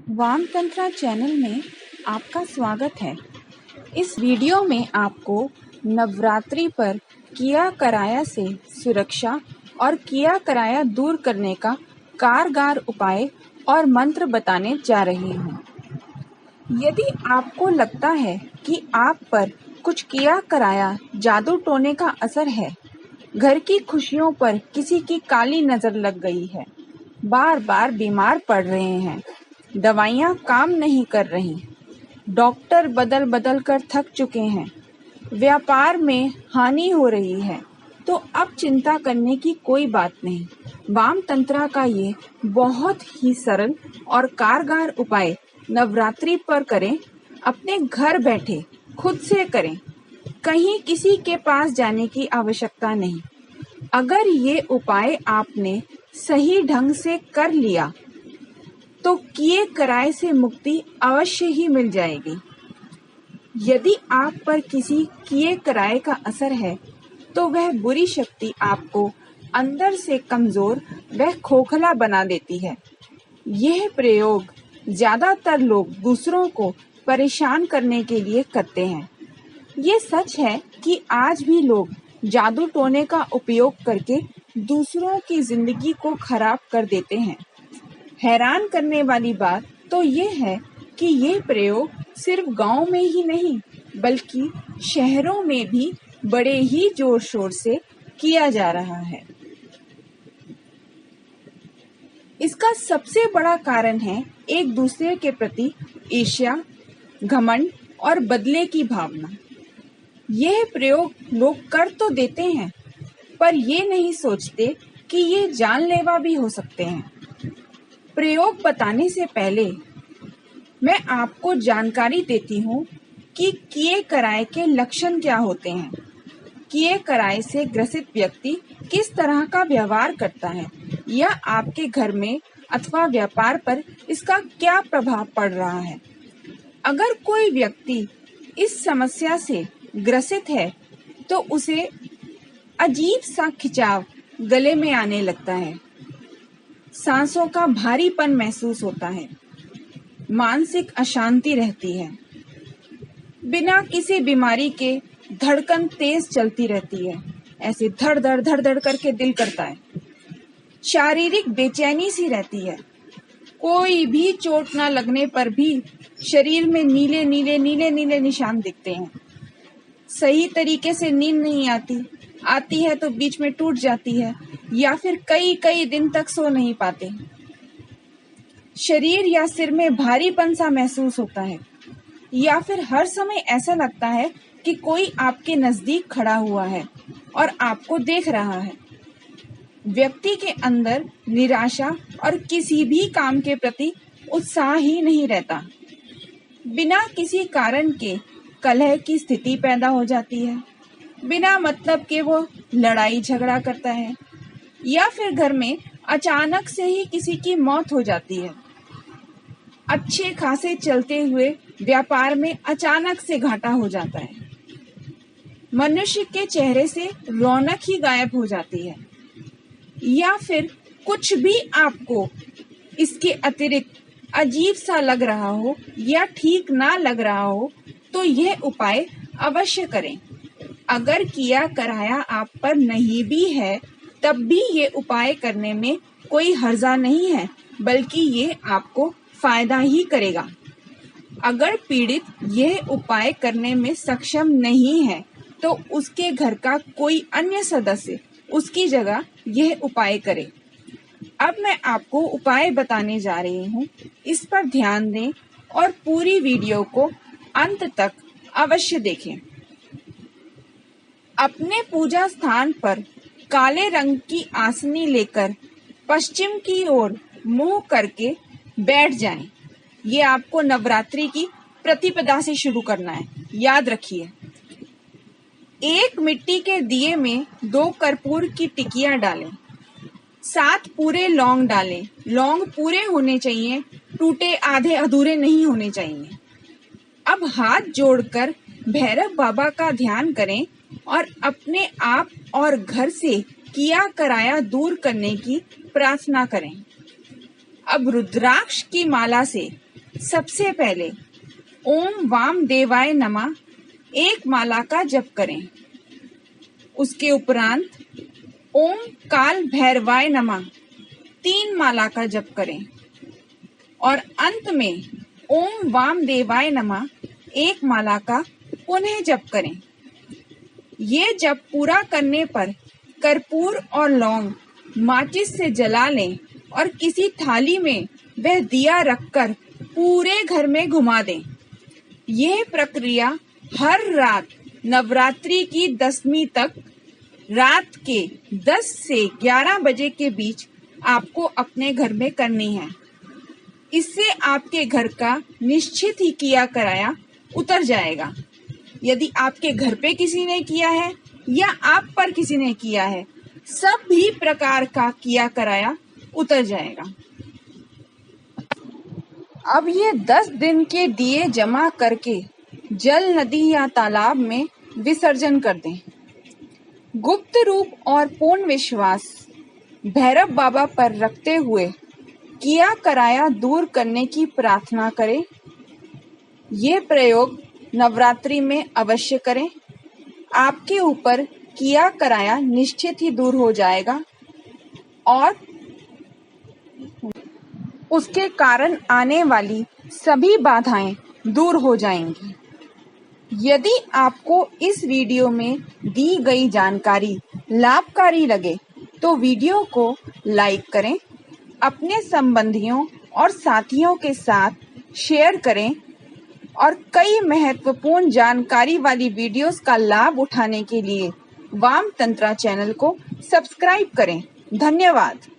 वामतंत्रा channel में आपका स्वागत है। इस वीडियो में आपको नवरात्रि पर किया कराया से सुरक्षा और किया कराया दूर करने का कारगर उपाय और मंत्र बताने जा रही हूँ। यदि आपको लगता है कि आप पर कुछ किया कराया जादू टोने का असर है, घर की खुशियों पर किसी की काली नजर लग गई है, बार बार बीमार पड़ रहे हैं, दवाइयाँ काम नहीं कर रही, डॉक्टर बदल बदल कर थक चुके हैं, व्यापार में हानि हो रही है, तो अब चिंता करने की कोई बात नहीं। वामतंत्रा का ये बहुत ही सरल और कारगर उपाय नवरात्रि पर करें। अपने घर बैठे खुद से करें, कहीं किसी के पास जाने की आवश्यकता नहीं। अगर ये उपाय आपने सही ढंग से कर लिया तो किए कराए से मुक्ति अवश्य ही मिल जाएगी। यदि आप पर किसी किए कराए का असर है तो वह बुरी शक्ति आपको अंदर से कमजोर व खोखला बना देती है। यह प्रयोग ज्यादातर लोग दूसरों को परेशान करने के लिए करते हैं। ये सच है कि आज भी लोग जादू टोने का उपयोग करके दूसरों की जिंदगी को खराब कर देते हैं। हैरान करने वाली बात तो ये है कि ये प्रयोग सिर्फ गांव में ही नहीं बल्कि शहरों में भी बड़े ही जोर शोर से किया जा रहा है। इसका सबसे बड़ा कारण है एक दूसरे के प्रति ईर्ष्या, घमंड और बदले की भावना। यह प्रयोग लोग कर तो देते हैं, पर ये नहीं सोचते कि ये जानलेवा भी हो सकते हैं। प्रयोग बताने से पहले मैं आपको जानकारी देती हूँ कि किए कराए के लक्षण क्या होते हैं, किए कराए से ग्रसित व्यक्ति किस तरह का व्यवहार करता है या आपके घर में अथवा व्यापार पर इसका क्या प्रभाव पड़ रहा है। अगर कोई व्यक्ति इस समस्या से ग्रसित है तो उसे अजीब सा खिंचाव गले में आने लगता है, सांसों का भारीपन महसूस होता है, मानसिक अशांति रहती है, बिना किसी बीमारी के धड़कन तेज चलती रहती है, ऐसे धड़ धड़ करके दिल करता है, शारीरिक बेचैनी सी रहती है, कोई भी चोट ना लगने पर भी शरीर में नीले नीले नीले नीले निशान दिखते हैं, सही तरीके से नींद नहीं आती है तो बीच में टूट जाती है या फिर कई कई दिन तक सो नहीं पाते, शरीर या सिर में भारीपन सा महसूस होता है या फिर हर समय ऐसा लगता है कि कोई आपके नजदीक खड़ा हुआ है और आपको देख रहा है। व्यक्ति के अंदर निराशा और किसी भी काम के प्रति उत्साह ही नहीं रहता, बिना किसी कारण के कलह की स्थिति पैदा हो जाती है, बिना मतलब के वो लड़ाई झगड़ा करता है या फिर घर में अचानक से ही किसी की मौत हो जाती है। अच्छे खासे चलते हुए व्यापार में अचानक से घाटा हो जाता है, मनुष्य के चेहरे से रौनक ही गायब हो जाती है या फिर कुछ भी आपको इसके अतिरिक्त अजीब सा लग रहा हो या ठीक ना लग रहा हो तो यह उपाय अवश्य करें। अगर किया कराया आप पर नहीं भी है तब भी ये उपाय करने में कोई हर्जा नहीं है, बल्कि ये आपको फायदा ही करेगा। अगर पीड़ित यह उपाय करने में सक्षम नहीं है तो उसके घर का कोई अन्य सदस्य उसकी जगह यह उपाय करे। अब मैं आपको उपाय बताने जा रही हूँ, इस पर ध्यान दें और पूरी वीडियो को अंत तक अवश्य देखें। अपने पूजा स्थान पर काले रंग की आसनी लेकर पश्चिम की ओर मुंह करके बैठ जाएं। ये आपको नवरात्रि की प्रतिपदा से शुरू करना है, याद रखिए। एक मिट्टी के दिए में 2 कर्पूर की टिकिया डालें, 7 पूरे लौंग डालें। लौंग पूरे होने चाहिए, टूटे आधे अधूरे नहीं होने चाहिए। अब हाथ जोड़कर भैरव बाबा का ध्यान करें और अपने आप और घर से किया कराया दूर करने की प्रार्थना करें। अब रुद्राक्ष की माला से सबसे पहले ओम वामदेवाय नमः 1 माला का जप करें। उसके उपरांत ओम काल भैरवाय नमः 3 माला का जप करें और अंत में ओम वामदेवाय नमः 1 माला का पुनः जप करें। ये जप पूरा करने पर कर्पूर और लौंग माचिस से जला लें और किसी थाली में वह दिया रखकर पूरे घर में घुमा दें। यह प्रक्रिया हर रात नवरात्रि की 10वीं तक रात के 10 से 11 बजे के बीच आपको अपने घर में करनी है। इससे आपके घर का निश्चित ही किया कराया उतर जाएगा। यदि आपके घर पे किसी ने किया है या आप पर किसी ने किया है, सभी प्रकार का किया कराया उतर जाएगा। अब ये 10 दिन के दिए जमा करके जल, नदी या तालाब में विसर्जन कर दें। गुप्त रूप और पूर्ण विश्वास भैरव बाबा पर रखते हुए किया कराया दूर करने की प्रार्थना करें। ये प्रयोग नवरात्रि में अवश्य करें। आपके ऊपर किया कराया निश्चित ही दूर हो जाएगा और उसके कारण आने वाली सभी बाधाएं दूर हो जाएंगी। यदि आपको इस वीडियो में दी गई जानकारी लाभकारी लगे तो वीडियो को लाइक करें, अपने संबंधियों और साथियों के साथ शेयर करें और कई महत्वपूर्ण जानकारी वाली वीडियोस का लाभ उठाने के लिए वाम तंत्रा चैनल को सब्सक्राइब करें। धन्यवाद।